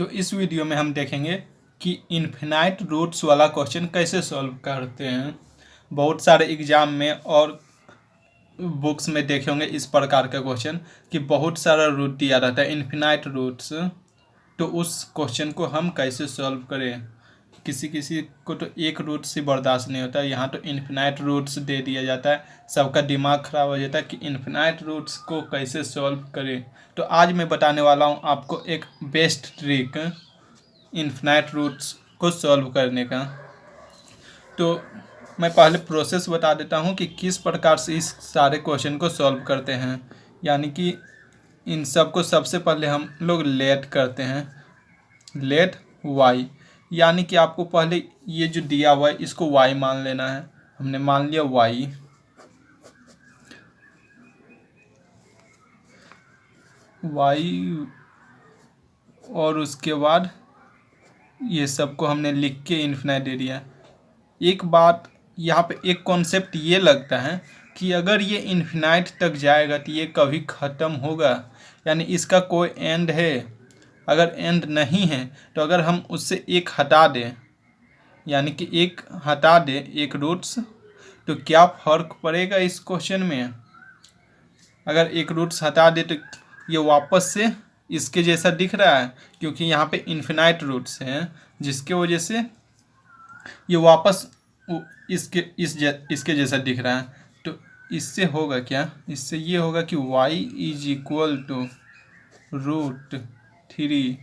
तो इस वीडियो में हम देखेंगे कि इन्फिनाइट रूट्स वाला क्वेश्चन कैसे सॉल्व करते हैं। बहुत सारे एग्जाम में और बुक्स में देखे होंगे इस प्रकार का क्वेश्चन कि बहुत सारा रूट दिया रहता है, इन्फिनाइट रूट्स। तो उस क्वेश्चन को हम कैसे सॉल्व करें। किसी किसी को तो एक रूट से बर्दाश्त नहीं होता, यहाँ तो इन्फिनाइट रूट्स दे दिया जाता है, सबका दिमाग ख़राब हो जाता है कि इन्फिनाइट रूट्स को कैसे सॉल्व करें। तो आज मैं बताने वाला हूँ आपको एक बेस्ट ट्रिक इन्फिनाइट रूट्स को सॉल्व करने का। तो मैं पहले प्रोसेस बता देता हूँ कि किस प्रकार से इस सारे क्वेश्चन को सॉल्व करते हैं। यानी कि इन सब को सबसे पहले हम लोग लेट करते हैं, लेट वाई। यानी कि आपको पहले ये जो दिया हुआ है इसको y मान लेना है। हमने मान लिया y, और उसके बाद ये सबको हमने लिख के इन्फिनाइट दे दिया। एक बात यहाँ पे, एक कॉन्सेप्ट ये लगता है कि अगर ये इन्फिनाइट तक जाएगा तो ये कभी ख़त्म होगा, यानी इसका कोई एंड है। अगर एंड नहीं है तो अगर हम उससे एक हटा दें, यानी कि एक हटा दे एक रूट्स, तो क्या फ़र्क पड़ेगा इस क्वेश्चन में। अगर एक रूट्स हटा दे तो ये वापस से इसके जैसा दिख रहा है, क्योंकि यहाँ पे इन्फिनाइट रूट्स हैं जिसके वजह से ये वापस इसके जैसा दिख रहा है। तो इससे होगा क्या, इससे ये होगा कि y इज इक्वल टू √3,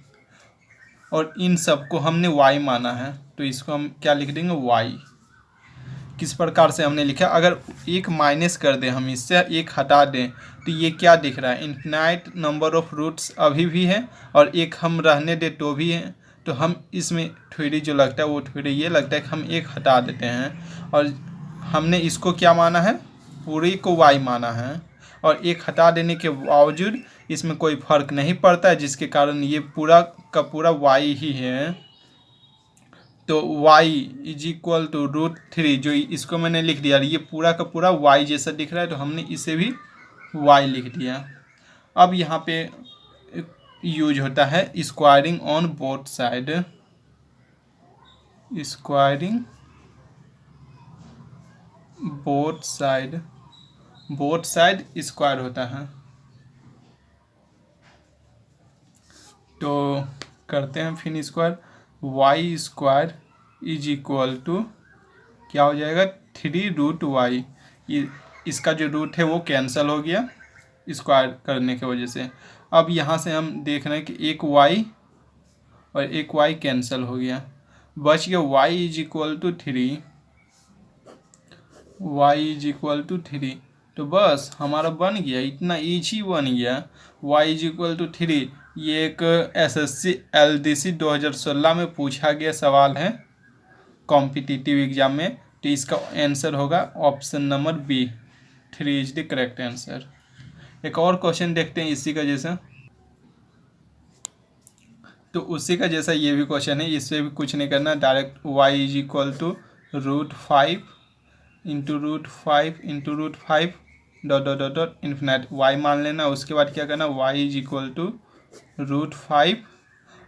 और इन सब को हमने y माना है तो इसको हम क्या लिख देंगे, y। किस प्रकार से हमने लिखा, अगर एक माइनस कर दें, हम इससे एक हटा दें तो ये क्या दिख रहा है, इन्फिनाइट नंबर ऑफ रूट्स अभी भी है, और एक हम रहने दें तो भी है। तो हम इसमें थ्योरी जो लगता है वो थ्योरी ये लगता है कि हम एक हटा देते हैं, और हमने इसको क्या माना है, पूरे को y माना है, और एक हटा देने के बावजूद इसमें कोई फ़र्क नहीं पड़ता है, जिसके कारण ये पूरा का पूरा y ही है। तो y इज इक्वल टू √3, जो इसको मैंने लिख दिया, ये पूरा का पूरा y जैसा दिख रहा है तो हमने इसे भी y लिख दिया। अब यहाँ पे यूज होता है squaring on both side, squaring both side, both side square होता है। तो करते हैं फिर square, y square is equal to क्या हो जाएगा, 3√y। इसका जो रूट है वो कैंसिल हो गया स्क्वायर करने की वजह से। अब यहाँ से हम देख रहे हैं कि एक y और एक y कैंसिल हो गया, बच गया y is equal to 3, y is equal to 3। तो बस हमारा बन गया, इतना ईजी बन गया, y इज इक्वल टू 3। ये एक SSC LDC 2016 में पूछा गया सवाल है कॉम्पिटिटिव एग्जाम में। तो इसका आंसर होगा option number B, 3 is the correct answer. एक और क्वेश्चन देखते हैं इसी का जैसा। तो उसी का जैसा ये भी क्वेश्चन है, इससे भी कुछ नहीं करना, direct y is equal to √5 into √5 dot dot dot dot infinite y मान लेना। उसके बाद क्या करना, y इज इक्वल टू √5,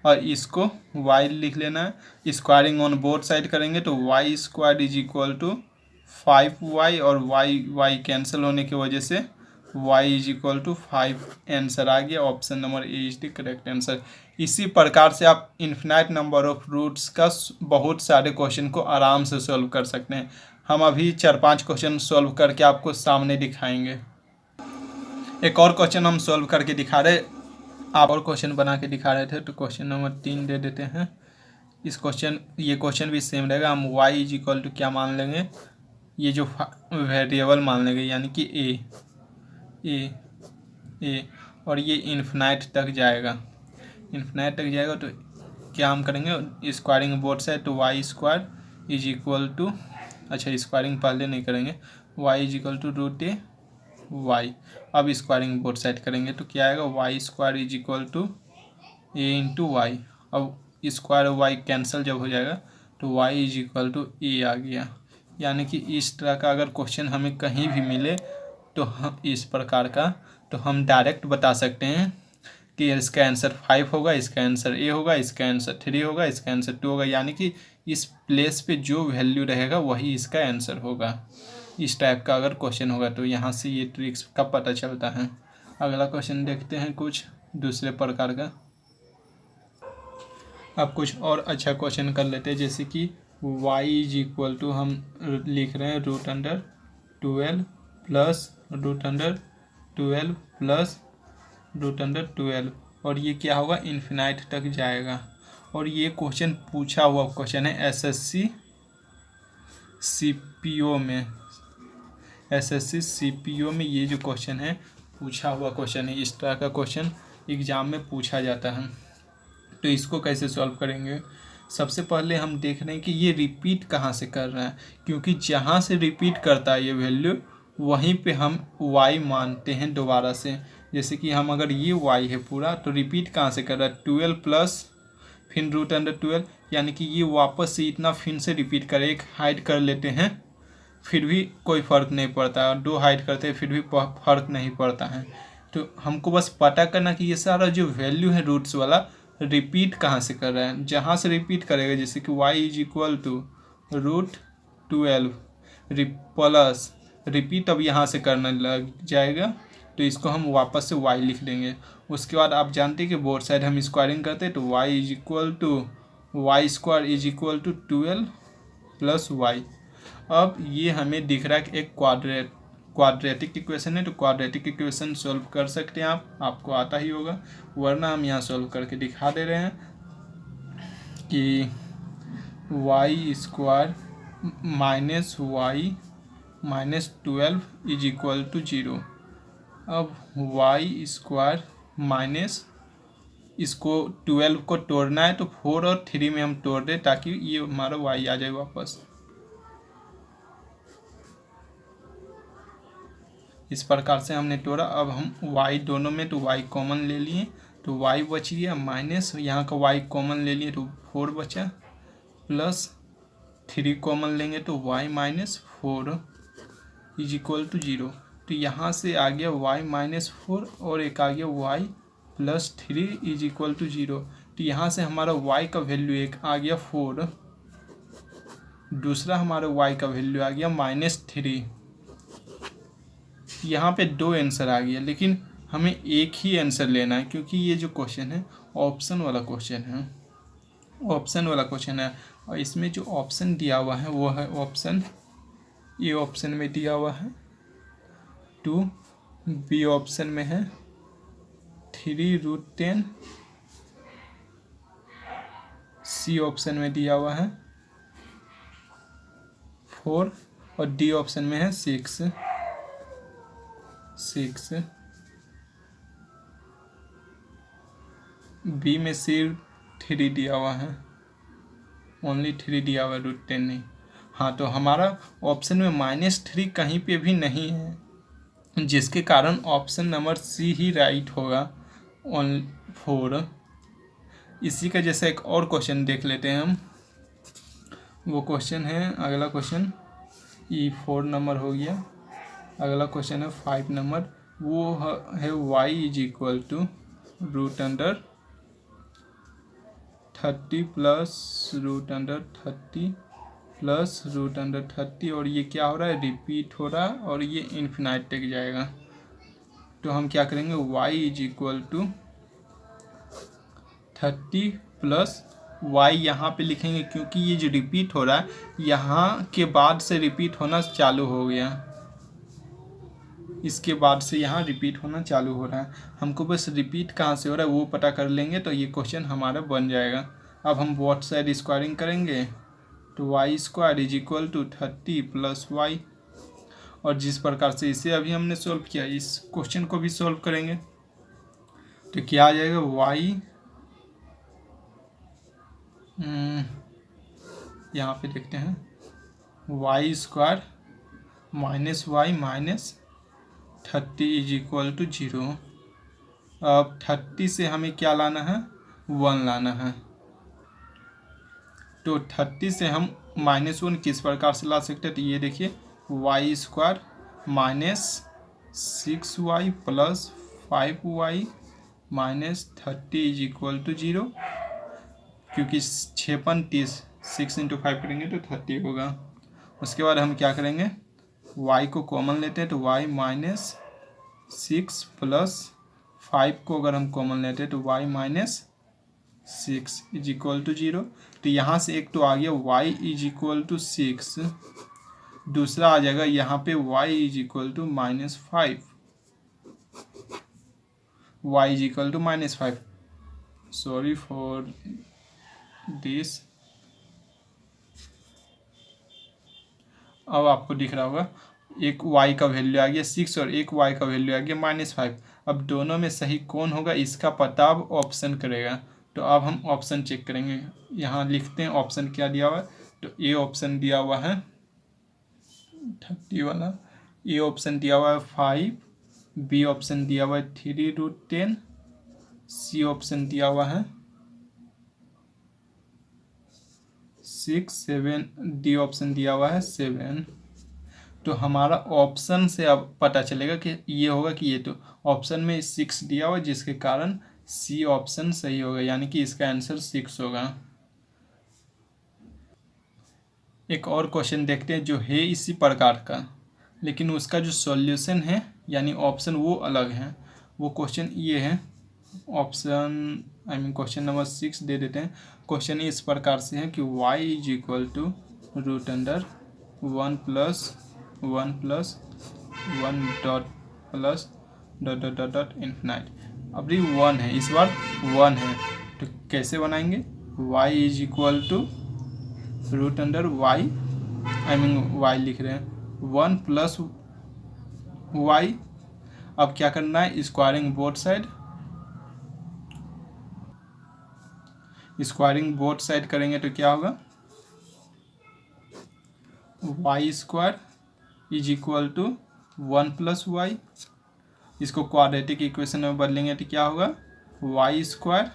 और इसको y लिख लेना है। स्क्वायरिंग ऑन बोथ साइड करेंगे तो y square is equal to 5y, और y कैंसिल होने की वजह से y is equal to 5 answer आ गया। Option number A is the correct answer. इसी प्रकार से आप इन्फिनाइट नंबर ऑफ रूट्स का बहुत सारे क्वेश्चन को आराम से सॉल्व कर सकते हैं। हम अभी 4-5 क्वेश्चन सॉल्व करके आपको सामने दिखाएंगे। एक और क्वेश्चन हम सॉल्व करके दिखा रहे, आप और क्वेश्चन बना के दिखा रहे थे, तो क्वेश्चन नंबर 3 दे देते हैं। ये क्वेश्चन भी सेम रहेगा। हम y इज इक्वल टू क्या मान लेंगे, ये जो वेरिएबल मान लेंगे, यानी कि a, और ये इन्फिनाइट तक जाएगा, इन्फिनाइट तक जाएगा। तो क्या हम करेंगे, स्क्वायरिंग बोथ साइड, तो y square is equal to, अच्छा स्क्वायरिंग पहले नहीं करेंगे, y is equal to √y। अब स्क्वायरिंग बोथ साइड करेंगे तो क्या आएगा, y square is equal to a into y. अब स्क्वायर y कैंसिल जब हो जाएगा तो y is equal to a आ गया। यानी कि इस तरह का अगर क्वेश्चन हमें कहीं भी मिले तो हम इस प्रकार का, तो हम डायरेक्ट बता सकते हैं कि इसका आंसर 5 होगा, इसका आंसर ए होगा, इसका आंसर 3 होगा, इसका आंसर 2 होगा, यानी कि इस प्लेस पे जो वैल्यू रहेगा वही इसका आंसर होगा। इस टाइप का अगर क्वेश्चन होगा तो यहाँ से ये ट्रिक्स का पता चलता है। अगला क्वेश्चन देखते हैं कुछ दूसरे प्रकार का। अब कुछ और अच्छा क्वेश्चन कर लेते हैं, जैसे कि y इज इक्वल टू हम लिख रहे हैं √12 प्लस √12 प्लस √12 और ये क्या होगा, इन्फिनाइट तक जाएगा। और ये क्वेश्चन पूछा हुआ क्वेश्चन है एसएससी सीपीओ में। एसएससी सीपीओ में ये जो क्वेश्चन है पूछा हुआ क्वेश्चन है। इस तरह का क्वेश्चन एग्जाम में पूछा जाता है। तो इसको कैसे सॉल्व करेंगे, सबसे पहले हम देख रहे हैं कि ये रिपीट कहाँ से कर रहा है, क्योंकि जहाँ से रिपीट करता है ये वैल्यू वहीं पे हम y मानते हैं दोबारा से। जैसे कि हम अगर ये y है पूरा तो रिपीट कहाँ से कर रहा है, 12 प्लस फिर √12, यानी कि ये वापस से इतना फिर से रिपीट करे। एक हाइड कर लेते हैं फिर भी कोई फ़र्क नहीं पड़ता, 2 हाइड करते हैं फिर भी फ़र्क नहीं पड़ता है। तो हमको बस पता करना कि ये सारा जो वैल्यू है रूट्स वाला रिपीट कहाँ से कर रहा है। जहाँ से रिपीट करेगा, जैसे कि y is equal to √12 plus repeat अब यहाँ से करने लग जाएगा तो इसको हम वापस से y लिख देंगे। उसके बाद आप जानते हैं कि बोथ साइड हम स्क्वायरिंग करते हैं तो y is equal to y² is equal to 12 plus y। अब ये हमें दिख रहा है कि एक क्वाड्रेटिक इक्वेशन है, तो क्वाड्रेटिक इक्वेशन सॉल्व कर सकते हैं आपको आता ही होगा, वरना हम यहाँ सॉल्व करके दिखा दे रहे हैं कि y² minus y minus 12 is equal to 0। अब y² माइनस इसको 12 को तोड़ना है तो 4 और 3 में हम तोड़ दें ताकि ये हमारा y आ जाए वापस। इस प्रकार से हमने तोड़ा। अब हम y दोनों में तो y कॉमन ले लिए तो y बच गया, माइनस यहाँ का y कॉमन ले लिए तो 4 बचा, प्लस 3 कॉमन लेंगे तो y minus 4 is equal to 0। तो यहाँ से आ गया y माइनस 4 और एक आ गया y plus 3 is equal to 0। तो यहाँ से हमारा y का वैल्यू एक आ गया 4, दूसरा हमारा y का वैल्यू आ गया -3। यहाँ पे 2 आंसर आ गया, लेकिन हमें एक ही आंसर लेना है क्योंकि ये जो क्वेश्चन है ऑप्शन वाला क्वेश्चन है। ऑप्शन वाला क्वेश्चन है और इसमें जो ऑप्शन दिया हुआ है वो है ऑप्शन ए ऑप्शन में दिया हुआ है 2, बी ऑप्शन में है 3√10, सी ऑप्शन में दिया हुआ है 4 और डी ऑप्शन में है 6। बी में सिर्फ 3 दिया हुआ है, ओनली 3 दिया हुआ है, √10 नहीं। हाँ, तो हमारा ऑप्शन में -3 कहीं पे भी नहीं है, जिसके कारण ऑप्शन नंबर सी ही राइट होगा, 4। इसी का जैसा एक और क्वेश्चन देख लेते हैं हम। वो क्वेश्चन है, अगला क्वेश्चन 4 नंबर हो गया। अगला क्वेश्चन है 5 नंबर, वो है y is equal to √30 plus √30 plus √30 और ये क्या हो रहा है, रिपीट हो रहा है और ये इन्फिनाइट तक जाएगा। तो हम क्या करेंगे, y is equal to 30 plus y यहाँ पे लिखेंगे क्योंकि ये जो रिपीट हो रहा है यहाँ के बाद से रिपीट होना चालू हो गया, इसके बाद से यहाँ रिपीट होना चालू हो रहा है। हमको बस रिपीट कहाँ से हो रहा है वो पता कर लेंगे तो ये क्वेश्चन हमारा बन जाएगा। अब हम बोथ साइड स्क्वायरिंग करेंगे तो y² is equal to 30 plus y, और जिस प्रकार से इसे अभी हमने सॉल्व किया इस क्वेश्चन को भी सॉल्व करेंगे तो क्या आ जाएगा, y यहाँ पे देखते हैं y² minus y minus 30 is equal to 0। अब 30 से हमें क्या लाना है, 1 लाना है। तो 30 से हम -1 किस प्रकार से ला सकते हैं, तो ये देखिए y² minus 6y plus 5y -30 is equal to 0, क्योंकि 6 30, 6 × 5 करेंगे तो 30 होगा। उसके बाद हम क्या करेंगे, y को कॉमन लेते हैं तो y -6 प्लस 5 को अगर हम कॉमन लेते हैं तो y -6 इज इक्वल टू 0। तो यहाँ से एक तो आ गया y इज इक्वल टू 6, दूसरा आ जाएगा यहाँ पे y is equal to -5, y is equal to -5, sorry for this. अब आपको दिख रहा होगा एक y का वैल्यू आ गया 6 और एक y का वैल्यू आ गया -5। अब दोनों में सही कौन होगा इसका पता अब ऑप्शन करेगा। तो अब हम ऑप्शन चेक करेंगे, यहाँ लिखते हैं ऑप्शन क्या दिया हुआ है। तो ए ऑप्शन दिया हुआ है 30 वाला, ए ऑप्शन दिया हुआ है 5, बी ऑप्शन दिया हुआ है 3√10, सी ऑप्शन दिया हुआ है 6, 7, डी ऑप्शन दिया हुआ है 7। तो हमारा ऑप्शन से अब पता चलेगा कि ये होगा कि ये, तो ऑप्शन में 6 दिया हुआ जिसके कारण सी ऑप्शन सही होगा, यानी कि इसका आंसर 6 होगा। एक और क्वेश्चन देखते हैं जो है इसी प्रकार का, लेकिन उसका जो सॉल्यूशन है यानी ऑप्शन वो अलग है। वो क्वेश्चन ये है, क्वेश्चन नंबर 6 दे देते हैं। क्वेश्चन इस प्रकार से है कि y is equal to √1 + 1 dot plus dot infinite. अब ये 1 है, इस बार 1 है, तो कैसे बनाएंगे, y is equal to √y, y लिख रहे हैं 1 + y। अब क्या करना है, स्क्वायरिंग बोथ साइड करेंगे तो क्या होगा, y² is equal to 1 + y। इसको क्वाड्रेटिक इक्वेशन में बदलेंगे तो क्या होगा, y²,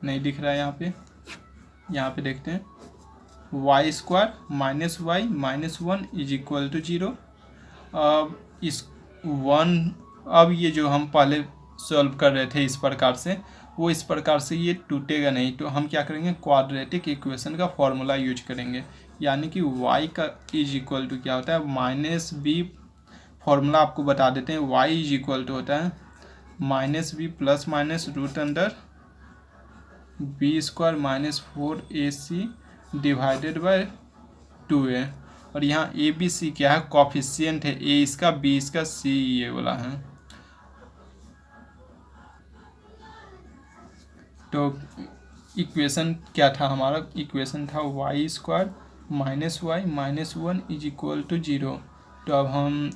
नहीं दिख रहा है यहाँ पे देखते हैं, y² -y -1 is equal to 0। अब इस 1, अब ये जो हम पहले सॉल्व कर रहे थे इस प्रकार से, वो इस प्रकार से ये टूटेगा नहीं। तो हम क्या करेंगे, क्वाड्रेटिक इक्वेशन का फॉर्मूला यूज करेंगे, यानी कि y का इज इक्वल टू क्या होता है, -b। फॉर्मूला आपको बता देते हैं, y इज इक्वल टू होता है -b + √b² -4ac divided by 2a। और यहाँ ए बी सी क्या है, कॉफिशिएंट है, ए इसका, बी इसका, सी ये वाला है। तो इक्वेशन क्या था हमारा, इक्वेशन था y² -y -1 is equal to 0। तो अब हम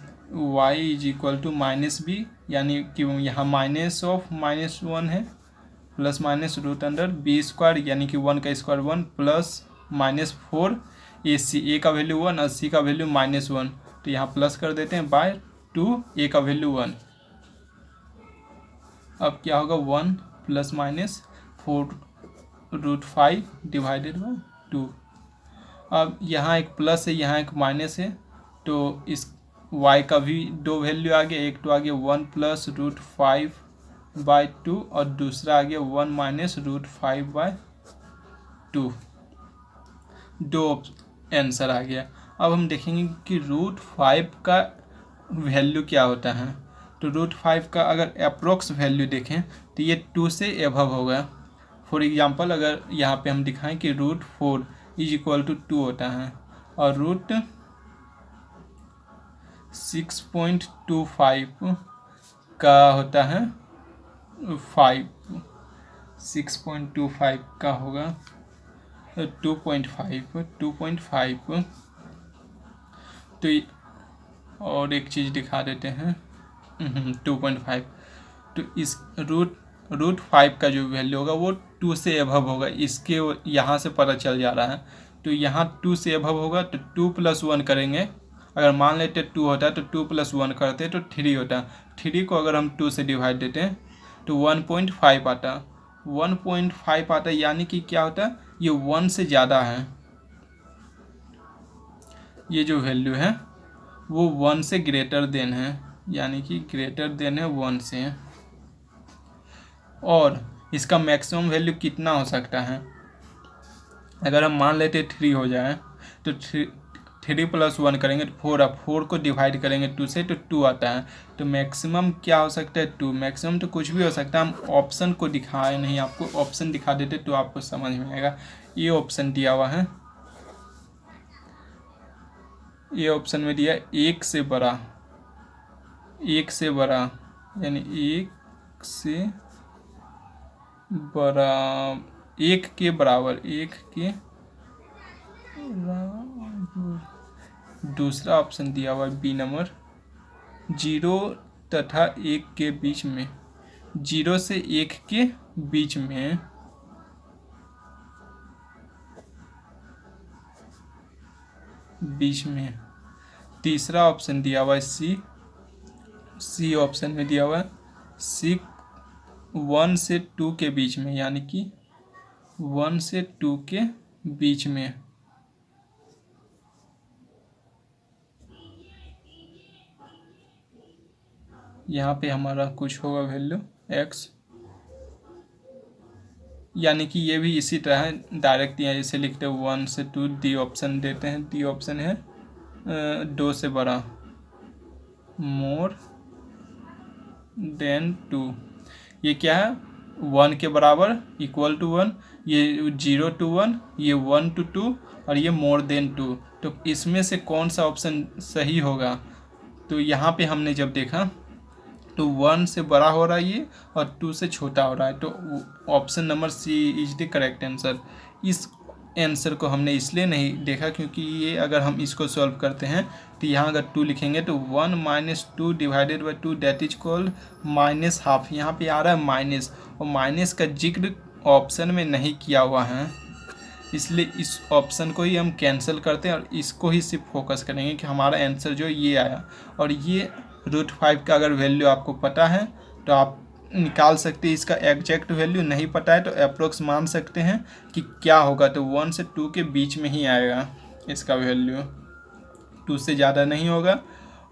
y is equal to -b, यानी कि यहाँ -(-1) है, प्लस √b², यानी कि 1 का स्क्वायर 1 प्लस -4ac, ए का वैल्यू 1 और सी का वैल्यू -1, तो यहाँ प्लस कर देते हैं बाय 2, ए का वैल्यू 1। अब क्या होगा, 1 ± 4√5 डिवाइडेड बाय 2। अब यहाँ एक प्लस है, यहाँ एक माइनस है, तो इस y का भी दो वैल्यू आ गया, एक तो आ गया 1 + √5/2 और दूसरा आ गया 1 - √5/2। दो आंसर आ गया। अब हम देखेंगे कि √5 का वैल्यू क्या होता है। तो √5 का अगर अप्रोक्स वैल्यू देखें तो ये 2 से एबव होगा। फॉर एग्जांपल अगर यहाँ पे हम दिखाएं कि √4 इज इक्वल टू 2 होता है और √6.25 का होता है 5, 6.25 का होगा 2.5। तो और एक चीज़ दिखा देते हैं 2.5। तो इस √5 का जो वैल्यू होगा वो 2 से एबव होगा, इसके यहाँ से पता चल जा रहा है। तो यहाँ 2 से एबव होगा तो 2 + 1 करेंगे। अगर मान लेते 2 होता है तो 2 + 1 करते तो 3 होता। 3 को अगर हम 2 से डिवाइड देते हैं तो 1.5 आता, 1.5 आता, यानी कि क्या होता है, ये 1 से ज़्यादा है। ये जो वैल्यू है वो 1 से ग्रेटर देन है, यानी कि ग्रेटर देन है 1 से। और इसका मैक्सिमम वैल्यू कितना हो सकता है। अगर हम मान लेते 3 हो जाए तो 3 + 1 करेंगे तो 4, अब 4 को डिवाइड करेंगे 2 से तो 2 आता है। तो मैक्सिमम क्या हो सकता है 2। मैक्सिमम तो कुछ भी हो सकता है, हम ऑप्शन को दिखाए नहीं, आपको ऑप्शन दिखा देते तो आपको समझ में आएगा। ये ऑप्शन दिया हुआ है, ये ऑप्शन में दिया 1 से बड़ा, 1 से बड़ा यानी 1 से बड़ा, 1 के बराबर, 1 के दूसरा ऑप्शन दिया हुआ है बी नंबर 0 तथा 1 के बीच में, 0 से 1 के बीच में तीसरा ऑप्शन दिया हुआ है सी ऑप्शन में दिया हुआ है सी 1 से 2 के बीच में, यानी कि 1 से 2 के बीच में। यहाँ पे हमारा कुछ होगा वैल्यू x, यानी कि ये भी इसी तरह है, डायरेक्ट यहाँ इसे लिखते हैं 1 से 2, डी ऑप्शन देते हैं। डी ऑप्शन है 2 से बड़ा, मोर देन 2। ये क्या है 1 के बराबर इक्वल टू 1, ये 0 to 1, ये 1 to 2 और ये मोर देन 2। तो इसमें से कौन सा ऑप्शन सही होगा। तो यहाँ पे हमने जब देखा तो 1 से बड़ा हो रहा है ये और 2 से छोटा हो रहा है, तो option number C is the correct answer. इस आंसर को हमने इसलिए नहीं देखा क्योंकि ये अगर हम इसको सॉल्व करते हैं तो यहाँ अगर 2 लिखेंगे तो 1 - 2 divided by 2 that is called -½ यहाँ पे आ रहा है माइनस, और माइनस का जिक्र ऑप्शन में नहीं किया हुआ है, इसलिए इस ऑप्शन को ही हम कैंसिल करते हैं और इसको ही सिर्फ फोकस करेंगे कि हमारा आंसर जो ये आया। और ये √5 का अगर वैल्यू आपको पता है तो आप निकाल सकते हैं, इसका एग्जैक्ट वैल्यू नहीं पता है तो अप्रोक्स मान सकते हैं कि क्या होगा। तो 1 से 2 के बीच में ही आएगा इसका वैल्यू, 2 से ज़्यादा नहीं होगा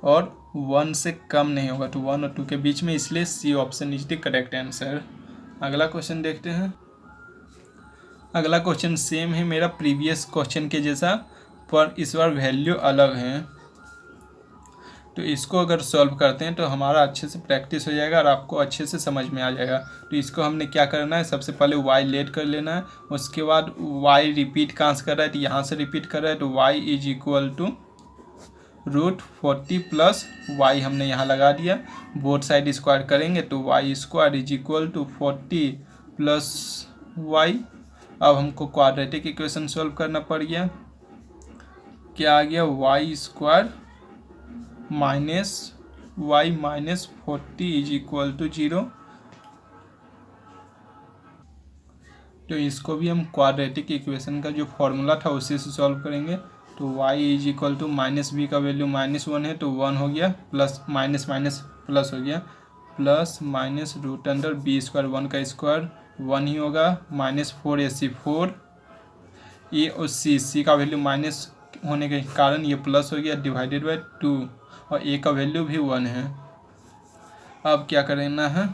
और 1 से कम नहीं होगा, तो 1 और 2 के बीच में, इसलिए C option is the correct answer. अगला क्वेश्चन देखते हैं। अगला क्वेश्चन सेम है मेरा प्रीवियस क्वेश्चन के जैसा, पर इस बार वैल्यू अलग है। तो इसको अगर सॉल्व करते हैं तो हमारा अच्छे से प्रैक्टिस हो जाएगा और आपको अच्छे से समझ में आ जाएगा। तो इसको हमने क्या करना है, सबसे पहले y लेट कर लेना है, उसके बाद y रिपीट कहाँ से कर रहा है तो यहाँ से रिपीट कर रहा है, तो y is equal to √40 plus y हमने यहाँ लगा दिया, बोथ साइड स्क्वायर करेंगे तो y² is equal to 40 plus y। अब हमको क्वाड्रेटिक इक्वेशन सॉल्व करना पड़ गया, क्या आ गया y² minus y minus 40 is equal to 0। तो इसको भी हम क्वाड्रेटिक इक्वेशन का जो फॉर्मूला था उसी से सॉल्व करेंगे। तो y is equal to -b का वैल्यू -1 है तो 1 हो गया, प्लस माइनस माइनस प्लस हो गया, प्लस माइनस √b², 1 का स्क्वायर 1 ही होगा, -4ac 4, ए और सी का वैल्यू माइनस होने के कारण ये प्लस हो गया, डिवाइडेड बाई 2 और ए का वैल्यू भी 1 है। अब क्या करना है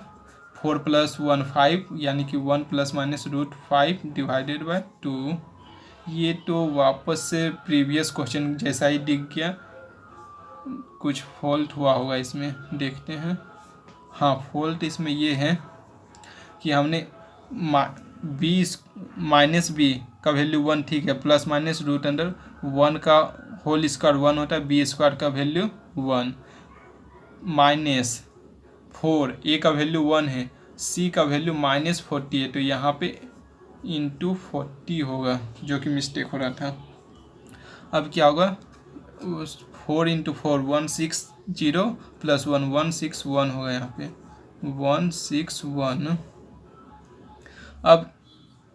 4 + 1 5, यानी कि 1 ± √5 डिवाइडेड बाई 2। ये तो वापस से प्रीवियस क्वेश्चन जैसा ही दिख गया, कुछ फॉल्ट हुआ होगा इसमें, देखते हैं। हाँ, फॉल्ट इसमें ये है कि हमने -b का वैल्यू 1 ठीक है, प्लस माइनस √1 का होल स्क्वायर 1 होता है, b² का वैल्यू 1, -4 ए का वैल्यू 1 है, सी का वैल्यू -40 है, तो यहाँ पे इंटू 40 होगा जो कि मिस्टेक हो रहा था। अब क्या होगा 4 × 4 160 प्लस 1 161 होगा, यहाँ पे 161। अब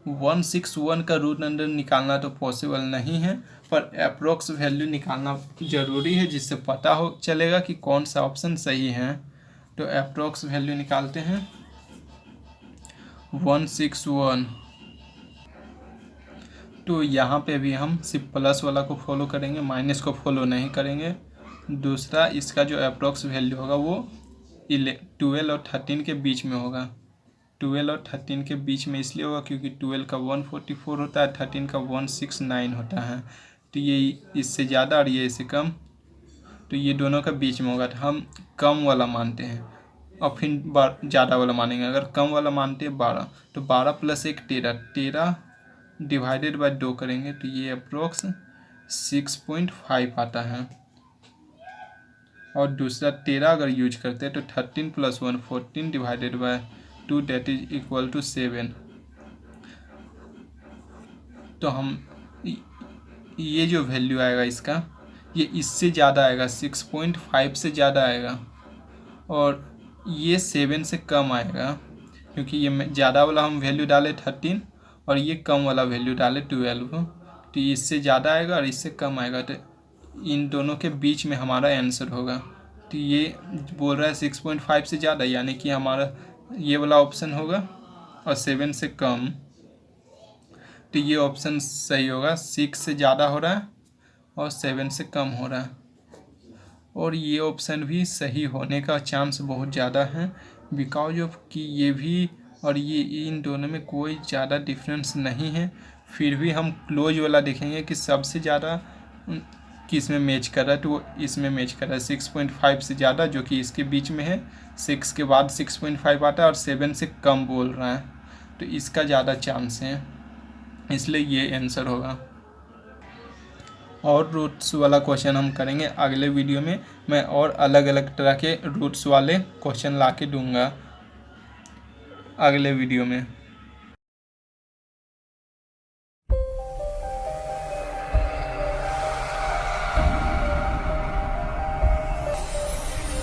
161 का रूट अंडर निकालना तो पॉसिबल नहीं है, पर अप्रोक्स वैल्यू निकालना ज़रूरी है जिससे पता हो चलेगा कि कौन सा ऑप्शन सही है। तो अप्रोक्स वैल्यू निकालते हैं 161। तो यहाँ पे भी हम सिर्फ प्लस वाला को फॉलो करेंगे, माइनस को फॉलो नहीं करेंगे। दूसरा, इसका जो अप्रोक्स वैल्यू होगा वो 12 और 13 के बीच में होगा, 12 और 13 के बीच में इसलिए होगा क्योंकि 12 का 144 होता है, 13 का 169 होता है। तो ये इससे ज़्यादा और ये इससे कम, तो ये दोनों का बीच में होगा। तो हम कम वाला मानते हैं और फिर ज़्यादा वाला मानेंगे। अगर कम वाला मानते हैं 12, तो 12 प्लस 1 13, 13 डिवाइडेड बाय 2 करेंगे तो ये अप्रोक्स 6.5 आता है। और दूसरा 13 अगर यूज करते हैं तो 13 plus 1 14 divided by 2 that is equal to 7। तो हम ये जो वैल्यू आएगा इसका, ये इससे ज़्यादा आएगा, 6.5 से ज़्यादा आएगा, और ये 7 से कम आएगा क्योंकि ये ज़्यादा वाला हम वैल्यू डाले 13 और ये कम वाला वैल्यू डाले 12। तो इससे ज़्यादा आएगा और इससे कम आएगा, तो इन दोनों के बीच में हमारा आंसर होगा। तो ये बोल रहा है 6.5 से ज़्यादा, यानी कि हमारा ये वाला ऑप्शन होगा, और 7 से कम, तो ये ऑप्शन सही होगा। 6 से ज़्यादा हो रहा है और 7 से कम हो रहा है, और ये ऑप्शन भी सही होने का चांस बहुत ज़्यादा है, बिकॉज ऑफ कि ये भी और ये इन दोनों में कोई ज़्यादा डिफरेंस नहीं है। फिर भी हम क्लोज वाला देखेंगे कि सबसे ज़्यादा किस में मैच कर रहा है, तो वो इसमें मैच कर रहा है 6.5 से ज़्यादा, जो कि इसके बीच में है। 6 के बाद 6.5 आता है और 7 से कम बोल रहा है, तो इसका ज़्यादा चांस है, इसलिए ये आंसर होगा। और रूट्स वाला क्वेश्चन हम करेंगे अगले वीडियो में। मैं और अलग अलग तरह के रूट्स वाले क्वेश्चन ला के दूँगा अगले वीडियो में।